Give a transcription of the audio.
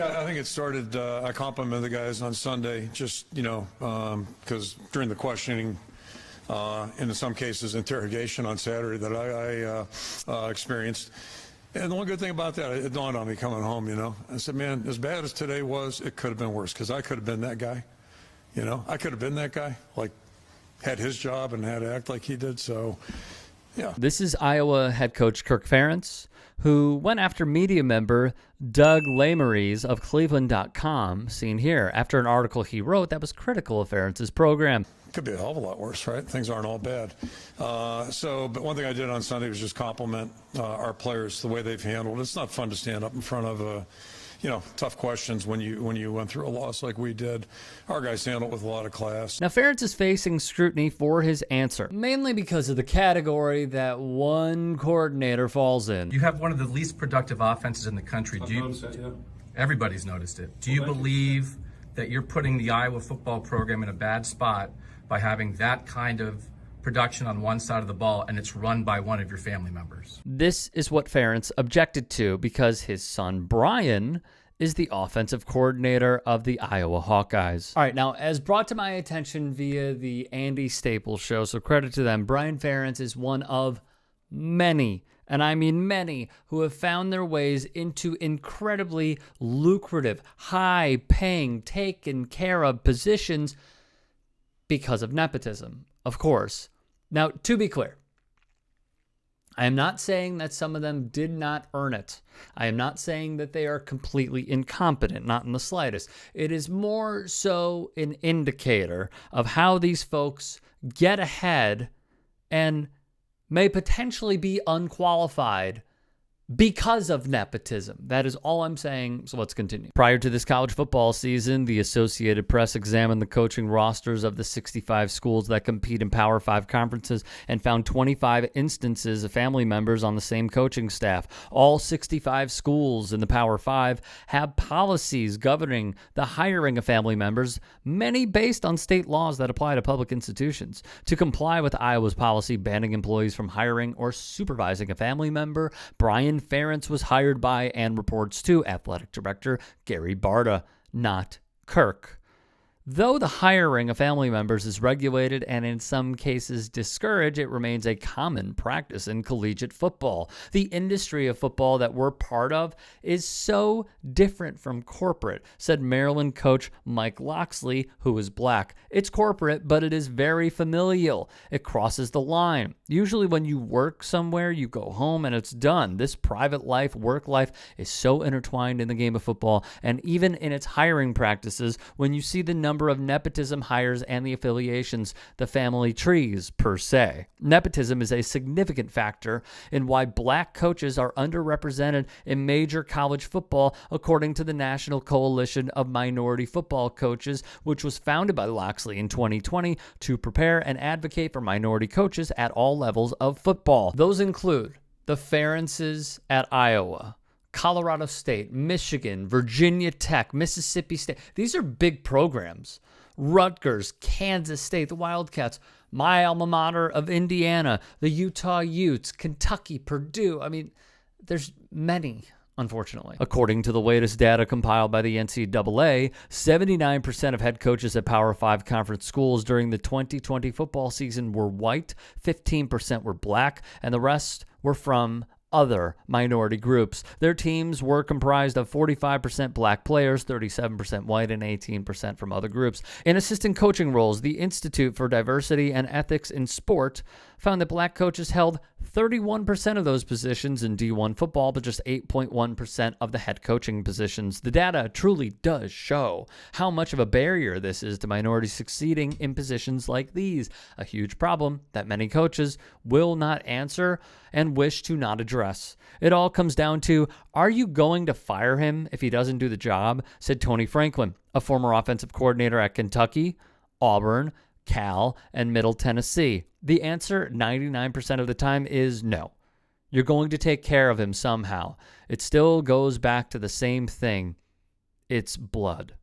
Yeah, I think it started, I complimented the guys on Sunday, just, because during the questioning, in some cases interrogation on Saturday that I experienced. And the one good thing about that, it dawned on me coming home, I said, man, as bad as today was, it could have been worse, because I could have been that guy. I could have been that guy, like had his job and had to act like he did. So, yeah. This is Iowa head coach Kirk Ferentz, who went after media member Doug Lesmerises of Cleveland.com, seen here, after an article he wrote that was critical of Ferentz's program. Could be a hell of a lot worse, right? Things aren't all bad. But one thing I did on Sunday was just compliment our players, the way they've handled it. It's not fun to stand up in front of tough questions when you went through a loss like we did. Our guys handled it with a lot of class. Now, Ferentz is facing scrutiny for his answer, mainly because of the category that one coordinator falls in. You have one of the least productive offenses in the country. Everybody's noticed it. Do you believe that you're putting the Iowa football program in a bad spot by having that kind of production on one side of the ball and it's run by one of your family members? This is what Ferentz objected to because his son Brian is the offensive coordinator of the Iowa Hawkeyes. All right, now, as brought to my attention via the Andy Staples show, so credit to them, Brian Ferentz is one of many, and I mean many, who have found their ways into incredibly lucrative, high-paying, taken care of positions because of nepotism, of course. Now, to be clear, I am not saying that some of them did not earn it. I am not saying that they are completely incompetent, not in the slightest. It is more so an indicator of how these folks get ahead and may potentially be unqualified because of nepotism. That is all I'm saying, so let's continue. Prior to this college football season, the Associated Press examined the coaching rosters of the 65 schools that compete in Power 5 conferences and found 25 instances of family members on the same coaching staff. All 65 schools in the Power 5 have policies governing the hiring of family members, many based on state laws that apply to public institutions. To comply with Iowa's policy banning employees from hiring or supervising a family member, Brian Ferentz was hired by, and reports to, athletic director Gary Barta, not Kirk. Though the hiring of family members is regulated and in some cases discouraged, it remains a common practice in collegiate football. The industry of football that we're part of is so different from corporate, said Maryland coach Mike Loxley, who is black. It's corporate, but it is very familial. It crosses the line. Usually when you work somewhere, you go home and it's done. This private life, work life is so intertwined in the game of football, and even in its hiring practices, when you see the number of nepotism hires and the affiliations, the family trees per se. Nepotism is a significant factor in why black coaches are underrepresented in major college football, according to the National Coalition of Minority Football Coaches, which was founded by Loxley in 2020 to prepare and advocate for minority coaches at all levels of football. Those include the Ferentzes at Iowa, Colorado State, Michigan, Virginia Tech, Mississippi State. These are big programs. Rutgers, Kansas State, the Wildcats, my alma mater of Indiana, the Utah Utes, Kentucky, Purdue. I mean, there's many, unfortunately. According to the latest data compiled by the NCAA, 79% of head coaches at Power 5 conference schools during the 2020 football season were white, 15% were black, and the rest were from other minority groups. Their teams were comprised of 45% black players, 37% white, and 18% from other groups. In assistant coaching roles, the Institute for Diversity and Ethics in Sport found that black coaches held 31% of those positions in D1 football, but just 8.1% of the head coaching positions. The data truly does show how much of a barrier this is to minorities succeeding in positions like these, a huge problem that many coaches will not answer and wish to not address. It all comes down to, are you going to fire him if he doesn't do the job? Said Tony Franklin, a former offensive coordinator at Kentucky, Auburn, Cal, and Middle Tennessee. The answer 99% of the time is no. You're going to take care of him somehow. It still goes back to the same thing. It's blood.